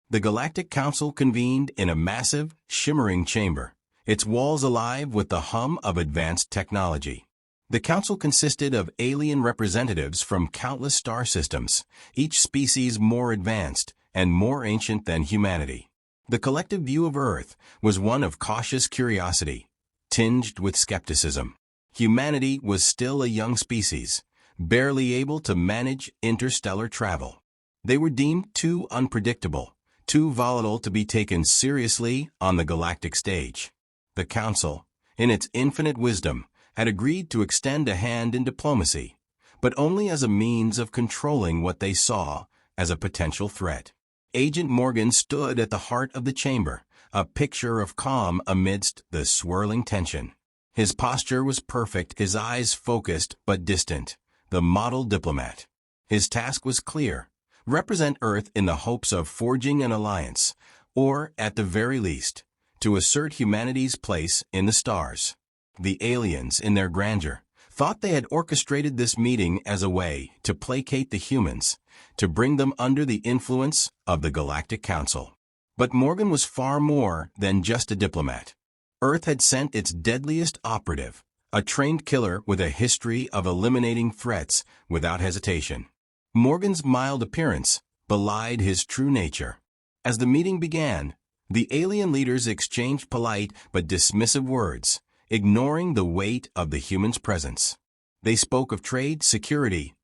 The Galactic Council convened in a massive, shimmering chamber, its walls alive with the hum of advanced technology. The council consisted of alien representatives from countless star systems, each species more advanced and more ancient than humanity. The collective view of Earth was one of cautious curiosity, tinged with skepticism. Humanity was still a young species, barely able to manage interstellar travel. They were deemed too unpredictable, too volatile to be taken seriously on the galactic stage. The Council, in its infinite wisdom, had agreed to extend a hand in diplomacy, but only as a means of controlling what they saw as a potential threat. Agent Morgan stood at the heart of the chamber, a picture of calm amidst the swirling tension. His posture was perfect, his eyes focused but distant, the model diplomat. His task was clear: represent Earth in the hopes of forging an alliance, or, at the very least, to assert humanity's place in the stars. The aliens, in their grandeur, thought they had orchestrated this meeting as a way to placate the humans, to bring them under the influence of the Galactic Council. But Morgan was far more than just a diplomat. Earth had sent its deadliest operative, a trained killer with a history of eliminating threats without hesitation. Morgan's mild appearance belied his true nature. As the meeting began, the alien leaders exchanged polite but dismissive words, ignoring the weight of the humans' presence. They spoke of trade, security,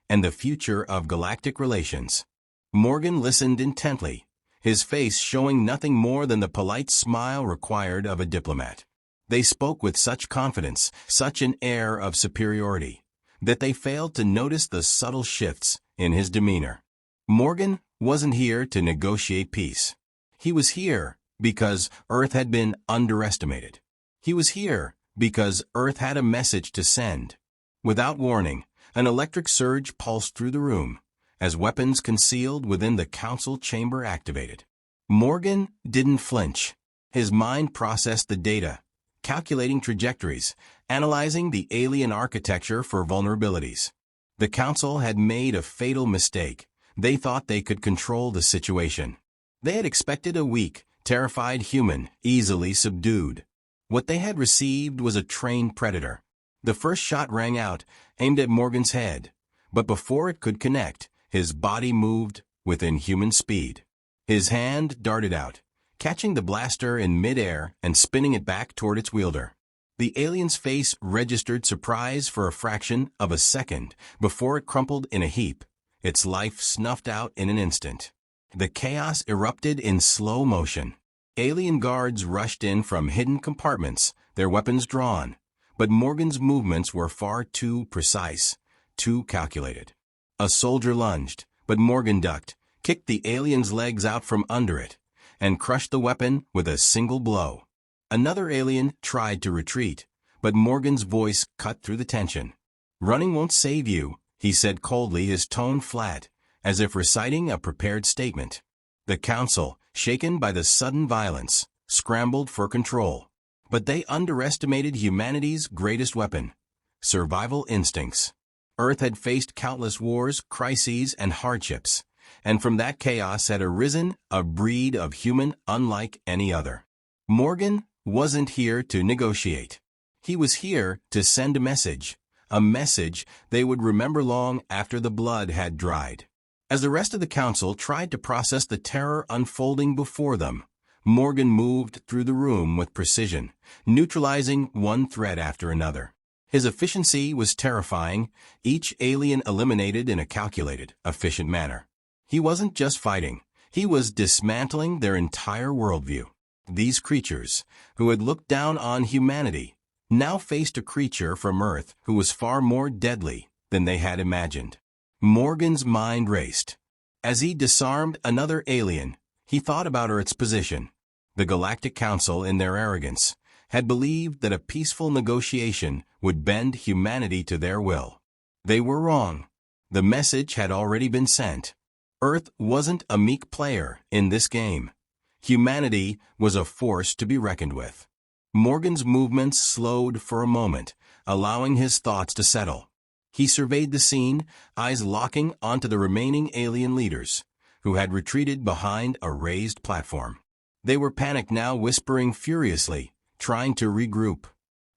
and the future of galactic relations. Morgan listened intently, his face showing nothing more than the polite smile required of a diplomat. They spoke with such confidence, such an air of superiority, that they failed to notice the subtle shifts in his demeanor. Morgan wasn't here to negotiate peace. He was here because Earth had been underestimated. He was here because Earth had a message to send. Without warning, an electric surge pulsed through the room, as weapons concealed within the council chamber activated. Morgan didn't flinch. His mind processed the data, calculating trajectories, analyzing the alien architecture for vulnerabilities. The council had made a fatal mistake. They thought they could control the situation. They had expected a weak, terrified human, easily subdued. What they had received was a trained predator. The first shot rang out, aimed at Morgan's head, but before it could connect, his body moved with inhuman speed. His hand darted out, catching the blaster in midair and spinning it back toward its wielder. The alien's face registered surprise for a fraction of a second before it crumpled in a heap, its life snuffed out in an instant. The chaos erupted in slow motion. Alien guards rushed in from hidden compartments, their weapons drawn, but Morgan's movements were far too precise, too calculated. A soldier lunged, but Morgan ducked, kicked the alien's legs out from under it, and crushed the weapon with a single blow. Another alien tried to retreat, but Morgan's voice cut through the tension. "Running won't save you," he said coldly, his tone flat, as if reciting a prepared statement. The council, shaken by the sudden violence, scrambled for control. But they underestimated humanity's greatest weapon: survival instincts. Earth had faced countless wars, crises, and hardships, and from that chaos had arisen a breed of human unlike any other. Morgan wasn't here to negotiate. He was here to send a message they would remember long after the blood had dried. As the rest of the council tried to process the terror unfolding before them, Morgan moved through the room with precision, neutralizing one threat after another. His efficiency was terrifying, each alien eliminated in a calculated, efficient manner. He wasn't just fighting, he was dismantling their entire worldview. These creatures, who had looked down on humanity, now faced a creature from Earth who was far more deadly than they had imagined. Morgan's mind raced. As he disarmed another alien, he thought about Earth's position. The Galactic Council, in their arrogance, had believed that a peaceful negotiation would bend humanity to their will. They were wrong. The message had already been sent. Earth wasn't a meek player in this game. Humanity was a force to be reckoned with. Morgan's movements slowed for a moment, allowing his thoughts to settle. He surveyed the scene, eyes locking onto the remaining alien leaders, who had retreated behind a raised platform. They were panicked now, whispering furiously, trying to regroup.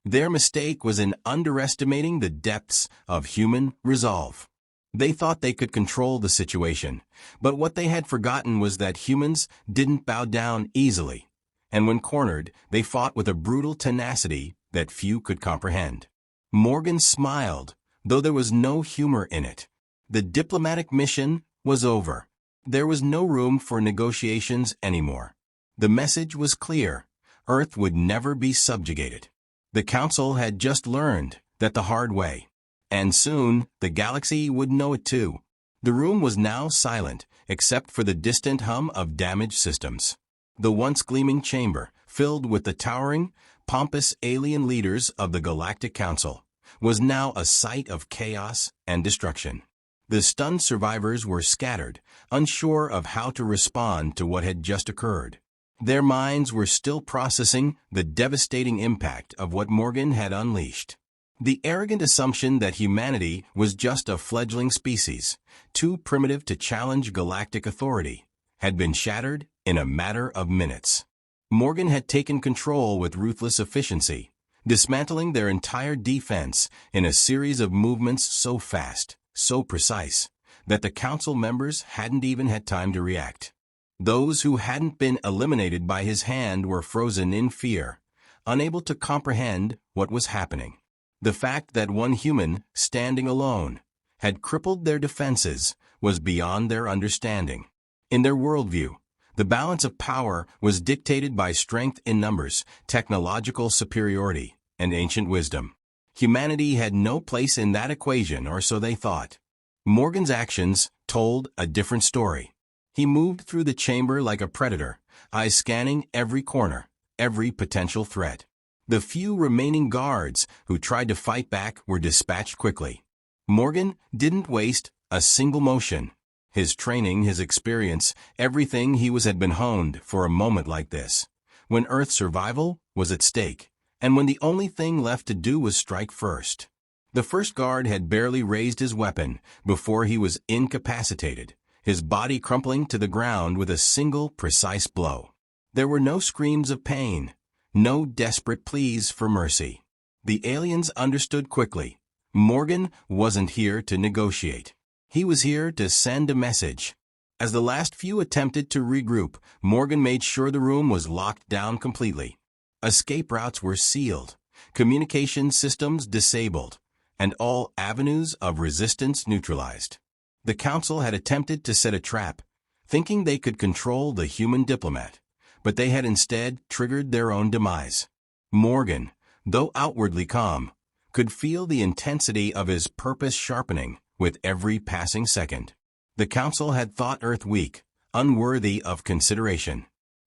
Their mistake was in underestimating the depths of human resolve. They thought they could control the situation, but what they had forgotten was that humans didn't bow down easily, and when cornered, they fought with a brutal tenacity that few could comprehend. Morgan smiled, though there was no humor in it. The diplomatic mission was over. There was no room for negotiations anymore. The message was clear. Earth would never be subjugated. The Council had just learned that the hard way. And soon, the galaxy would know it too. The room was now silent, except for the distant hum of damaged systems. The once gleaming chamber, filled with the towering, pompous alien leaders of the Galactic Council, was now a site of chaos and destruction. The stunned survivors were scattered, unsure of how to respond to what had just occurred. Their minds were still processing the devastating impact of what Morgan had unleashed. The arrogant assumption that humanity was just a fledgling species, too primitive to challenge galactic authority, had been shattered in a matter of minutes. Morgan had taken control with ruthless efficiency, dismantling their entire defense in a series of movements so fast, so precise, that the Council members hadn't even had time to react. Those who hadn't been eliminated by his hand were frozen in fear, unable to comprehend what was happening. The fact that one human, standing alone, had crippled their defenses was beyond their understanding. In their worldview, the balance of power was dictated by strength in numbers, technological superiority, and ancient wisdom. Humanity had no place in that equation, or so they thought. Morgan's actions told a different story. He moved through the chamber like a predator, eyes scanning every corner, every potential threat. The few remaining guards who tried to fight back were dispatched quickly. Morgan didn't waste a single motion. His training, his experience, everything he had been honed for a moment like this, when Earth's survival was at stake, and when the only thing left to do was strike first. The first guard had barely raised his weapon before he was incapacitated, his body crumpling to the ground with a single precise blow. There were no screams of pain, no desperate pleas for mercy. The aliens understood quickly. Morgan wasn't here to negotiate. He was here to send a message. As the last few attempted to regroup, Morgan made sure the room was locked down completely. Escape routes were sealed, communication systems disabled, and all avenues of resistance neutralized. The Council had attempted to set a trap, thinking they could control the human diplomat, but they had instead triggered their own demise. Morgan, though outwardly calm, could feel the intensity of his purpose sharpening with every passing second. The Council had thought Earth weak, unworthy of consideration.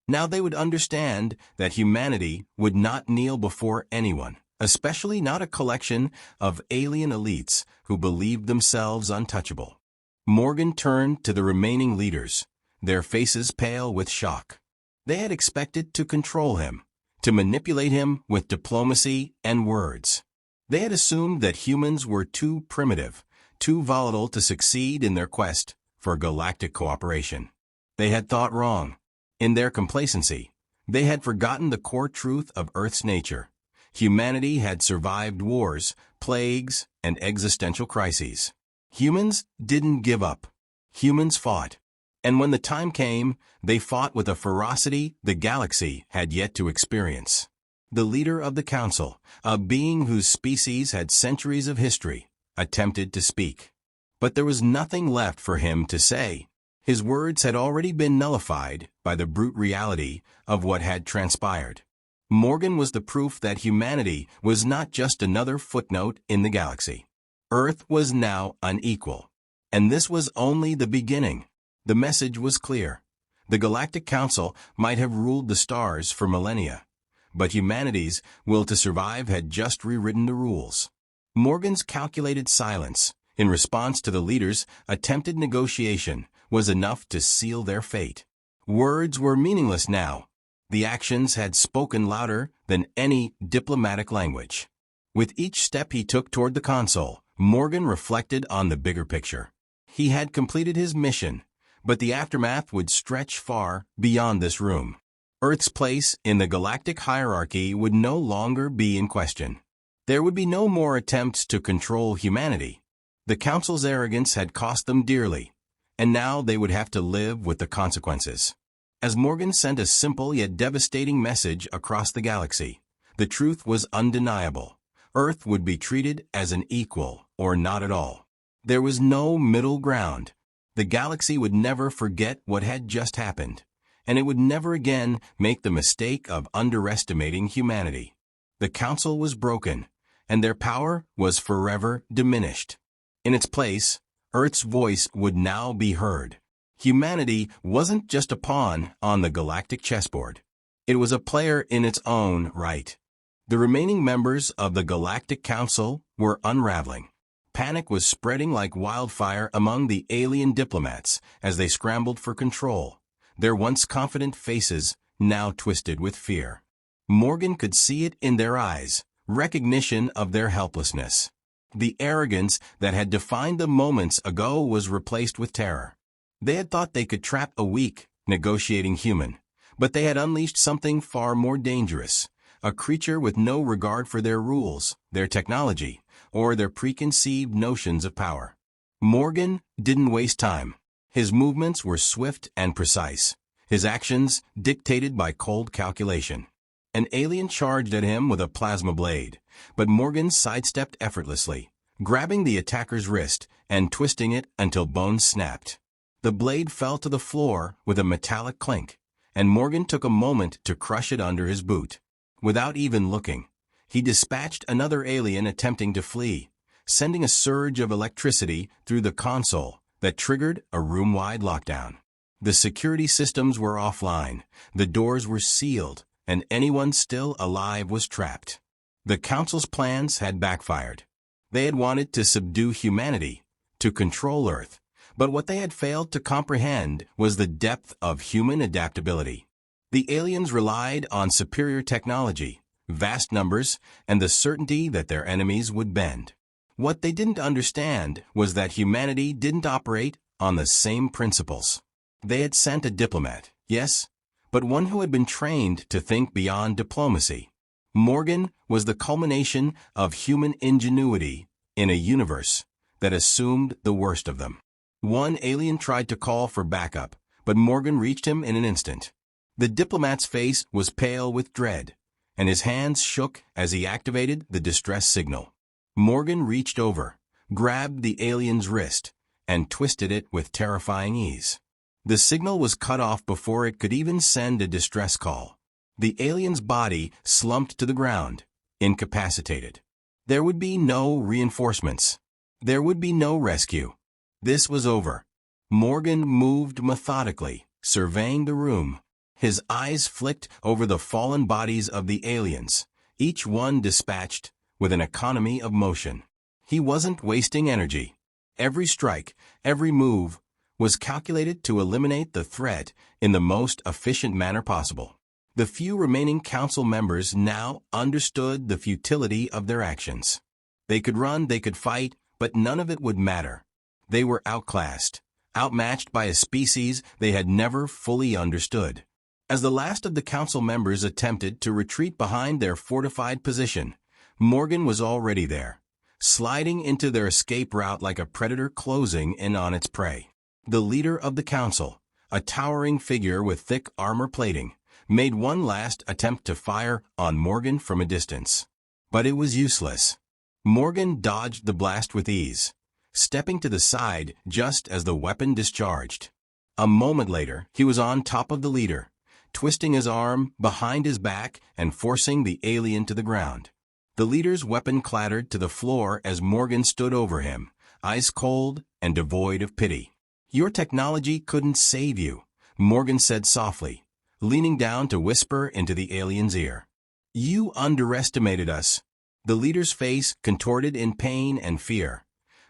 Now they would understand that humanity would not kneel before anyone, especially not a collection of alien elites who believed themselves untouchable. Morgan turned to the remaining leaders, their faces pale with shock. They had expected to control him, to manipulate him with diplomacy and words. They had assumed that humans were too primitive, too volatile to succeed in their quest for galactic cooperation. They had thought wrong. In their complacency, they had forgotten the core truth of Earth's nature. Humanity had survived wars, plagues, and existential crises. Humans didn't give up. Humans fought. And when the time came, they fought with a ferocity the galaxy had yet to experience. The leader of the Council, a being whose species had centuries of history, attempted to speak. But there was nothing left for him to say. His words had already been nullified by the brute reality of what had transpired. Morgan was the proof that humanity was not just another footnote in the galaxy. Earth was now unequal. And this was only the beginning. The message was clear. The Galactic Council might have ruled the stars for millennia, but humanity's will to survive had just rewritten the rules. Morgan's calculated silence, in response to the leaders' attempted negotiation, was enough to seal their fate. Words were meaningless now. The actions had spoken louder than any diplomatic language. With each step he took toward the console, Morgan reflected on the bigger picture. He had completed his mission, But the aftermath would stretch far beyond this room. Earth's place in the galactic hierarchy would no longer be in question. There would be no more attempts to control humanity. The Council's arrogance had cost them dearly, and now they would have to live with the consequences. As Morgan sent a simple yet devastating message across the galaxy, the truth was undeniable. Earth would be treated as an equal, or not at all. There was no middle ground. The galaxy would never forget what had just happened, and it would never again make the mistake of underestimating humanity. The Council was broken, and their power was forever diminished. In its place, Earth's voice would now be heard. Humanity wasn't just a pawn on the galactic chessboard. It was a player in its own right. The remaining members of the Galactic Council were unraveling. Panic was spreading like wildfire among the alien diplomats as they scrambled for control, their once confident faces now twisted with fear. Morgan could see it in their eyes, recognition of their helplessness. The arrogance that had defined them moments ago was replaced with terror. They had thought they could trap a weak, negotiating human, but they had unleashed something far more dangerous, a creature with no regard for their rules, their technology, or their preconceived notions of power. Morgan didn't waste time. His movements were swift and precise, his actions dictated by cold calculation. An alien charged at him with a plasma blade, but Morgan sidestepped effortlessly, grabbing the attacker's wrist and twisting it until bones snapped. The blade fell to the floor with a metallic clink, and Morgan took a moment to crush it under his boot. Without even looking, he dispatched another alien attempting to flee, sending a surge of electricity through the console that triggered a room-wide lockdown. The security systems were offline, the doors were sealed, and anyone still alive was trapped. The Council's plans had backfired. They had wanted to subdue humanity, to control Earth, but what they had failed to comprehend was the depth of human adaptability. The aliens relied on superior technology, vast numbers, and the certainty that their enemies would bend. What they didn't understand was that humanity didn't operate on the same principles. They had sent a diplomat, yes, but one who had been trained to think beyond diplomacy. Morgan was the culmination of human ingenuity in a universe that assumed the worst of them. One alien tried to call for backup, but Morgan reached him in an instant. The diplomat's face was pale with dread, and his hands shook as he activated the distress signal. Morgan reached over, grabbed the alien's wrist, and twisted it with terrifying ease. The signal was cut off before it could even send a distress call. The alien's body slumped to the ground, incapacitated. There would be no reinforcements. There would be no rescue. This was over. Morgan moved methodically, surveying the room. His eyes flicked over the fallen bodies of the aliens, each one dispatched with an economy of motion. He wasn't wasting energy. Every strike, every move, was calculated to eliminate the threat in the most efficient manner possible. The few remaining council members now understood the futility of their actions. They could run, they could fight, but none of it would matter. They were outclassed, outmatched by a species they had never fully understood. As the last of the council members attempted to retreat behind their fortified position, Morgan was already there, sliding into their escape route like a predator closing in on its prey. The leader of the council, a towering figure with thick armor plating, made one last attempt to fire on Morgan from a distance. But it was useless. Morgan dodged the blast with ease, stepping to the side just as the weapon discharged. A moment later, he was on top of the leader, twisting his arm behind his back and forcing the alien to the ground. The leader's weapon clattered to the floor as Morgan stood over him, ice cold and devoid of pity. "Your technology couldn't save you," Morgan said softly, leaning down to whisper into the alien's ear. "You underestimated us." The leader's face contorted in pain and fear,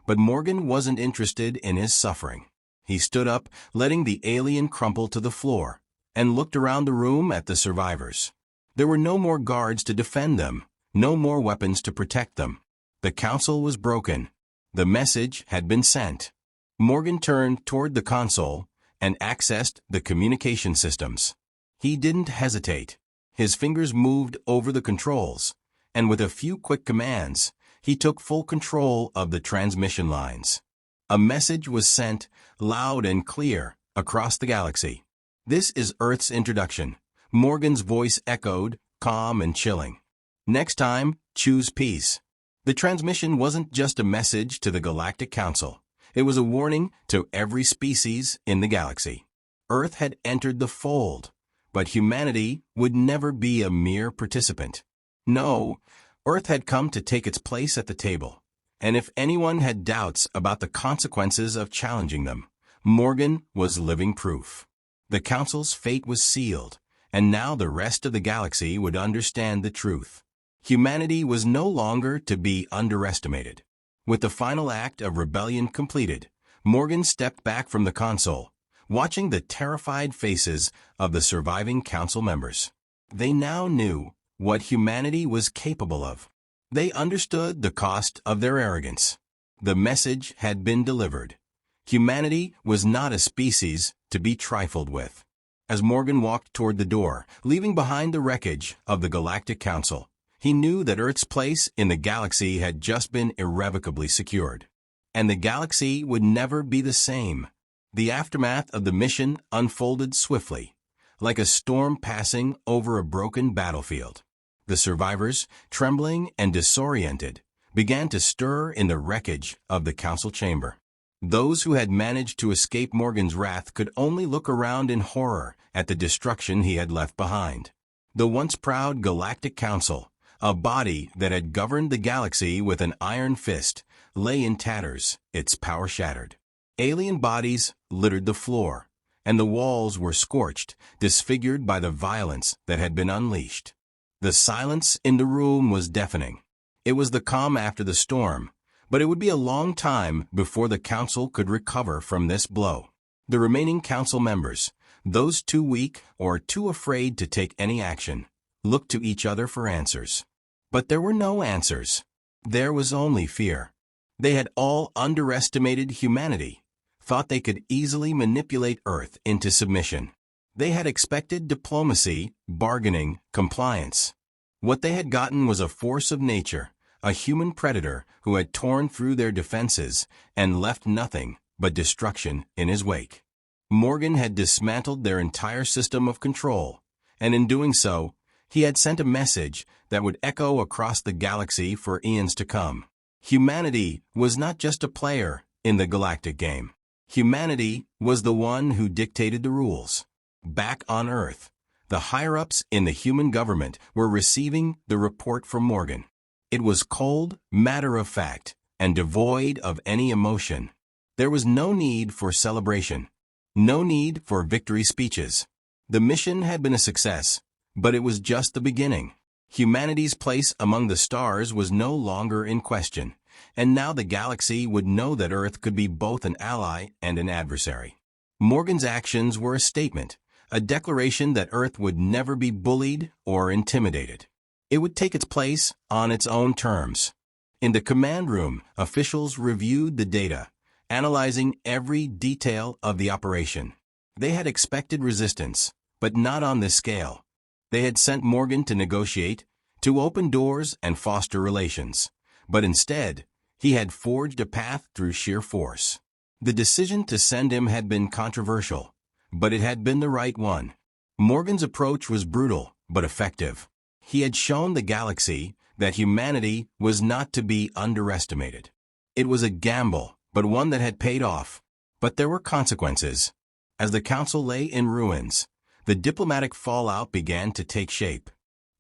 but Morgan wasn't interested in his suffering. He stood up, letting the alien crumple to the floor, and looked around the room at the survivors. There were no more guards to defend them, no more weapons to protect them. The council was broken. The message had been sent. Morgan turned toward the console and accessed the communication systems. He didn't hesitate. His fingers moved over the controls, and with a few quick commands, he took full control of the transmission lines. A message was sent, loud and clear, across the galaxy. "This is Earth's introduction." Morgan's voice echoed, calm and chilling. "Next time, choose peace." The transmission wasn't just a message to the Galactic Council. It was a warning to every species in the galaxy. Earth had entered the fold, but humanity would never be a mere participant. No, Earth had come to take its place at the table. And if anyone had doubts about the consequences of challenging them, Morgan was living proof. The Council's fate was sealed, and now the rest of the galaxy would understand the truth. Humanity was no longer to be underestimated. With the final act of rebellion completed, Morgan stepped back from the console, watching the terrified faces of the surviving council members. They now knew what humanity was capable of. They understood the cost of their arrogance. The message had been delivered. Humanity was not a species to be trifled with. As Morgan walked toward the door, leaving behind the wreckage of the Galactic Council, he knew that Earth's place in the galaxy had just been irrevocably secured. And the galaxy would never be the same. The aftermath of the mission unfolded swiftly, like a storm passing over a broken battlefield. The survivors, trembling and disoriented, began to stir in the wreckage of the council chamber. Those who had managed to escape Morgan's wrath could only look around in horror at the destruction he had left behind. The once proud Galactic Council, a body that had governed the galaxy with an iron fist, lay in tatters, its power shattered. Alien bodies littered the floor, and the walls were scorched, disfigured by the violence that had been unleashed. The silence in the room was deafening. It was the calm after the storm, but it would be a long time before the council could recover from this blow. The remaining council members, those too weak or too afraid to take any action, looked to each other for answers. But there were no answers. There was only fear. They had all underestimated humanity, thought they could easily manipulate Earth into submission. They had expected diplomacy, bargaining, compliance. What they had gotten was a force of nature, a human predator who had torn through their defenses and left nothing but destruction in his wake. Morgan had dismantled their entire system of control, and in doing so, he had sent a message that would echo across the galaxy for eons to come. Humanity was not just a player in the galactic game. Humanity was the one who dictated the rules. Back on Earth, the higher-ups in the human government were receiving the report from Morgan. It was cold, matter-of-fact, and devoid of any emotion. There was no need for celebration, no need for victory speeches. The mission had been a success, but it was just the beginning. Humanity's place among the stars was no longer in question, and now the galaxy would know that Earth could be both an ally and an adversary. Morgan's actions were a statement, a declaration that Earth would never be bullied or intimidated. It would take its place on its own terms. In the command room, officials reviewed the data, analyzing every detail of the operation. They had expected resistance, but not on this scale. They had sent Morgan to negotiate, to open doors and foster relations. But instead, he had forged a path through sheer force. The decision to send him had been controversial, but it had been the right one. Morgan's approach was brutal, but effective. He had shown the galaxy that humanity was not to be underestimated. It was a gamble, but one that had paid off. But there were consequences. As the council lay in ruins, the diplomatic fallout began to take shape.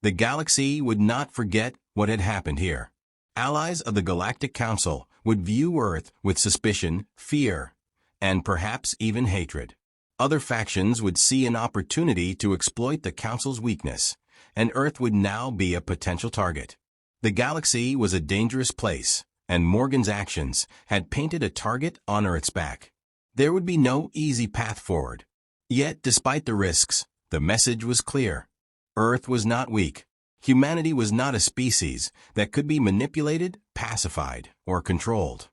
The galaxy would not forget what had happened here. Allies of the Galactic Council would view Earth with suspicion, fear, and perhaps even hatred. Other factions would see an opportunity to exploit the Council's weakness, and Earth would now be a potential target. The galaxy was a dangerous place, and Morgan's actions had painted a target on Earth's back. There would be no easy path forward. Yet, despite the risks, the message was clear. Earth was not weak. Humanity was not a species that could be manipulated, pacified, or controlled.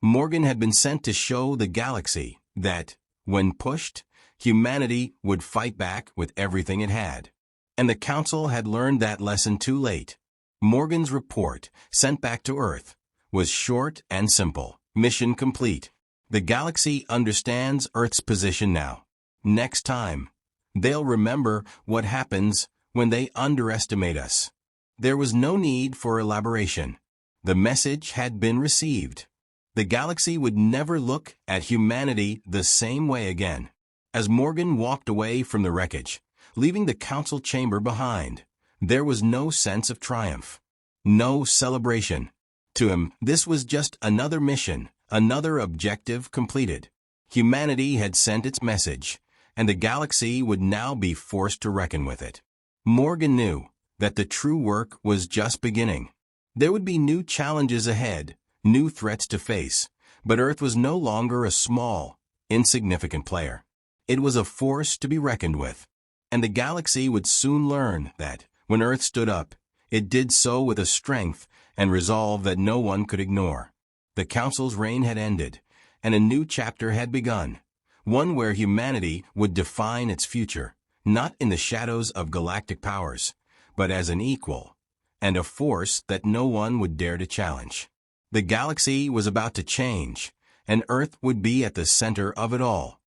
Morgan had been sent to show the galaxy that, when pushed, Humanity would fight back with everything it had. And the Council had learned that lesson too late. Morgan's report, sent back to Earth, was short and simple. Mission complete. The galaxy understands Earth's position now. Next time, they'll remember what happens when they underestimate us. There was no need for elaboration. The message had been received. The galaxy would never look at humanity the same way again. As Morgan walked away from the wreckage, leaving the Council chamber behind, there was no sense of triumph. No celebration. To him, this was just another mission, another objective completed. Humanity had sent its message, and the galaxy would now be forced to reckon with it. Morgan knew that the true work was just beginning. There would be new challenges ahead, new threats to face, but Earth was no longer a small, insignificant player. It was a force to be reckoned with. And the galaxy would soon learn that, when Earth stood up, it did so with a strength and resolve that no one could ignore. The Council's reign had ended, and a new chapter had begun, one where humanity would define its future, not in the shadows of galactic powers, but as an equal, and a force that no one would dare to challenge. The galaxy was about to change, and Earth would be at the center of it all.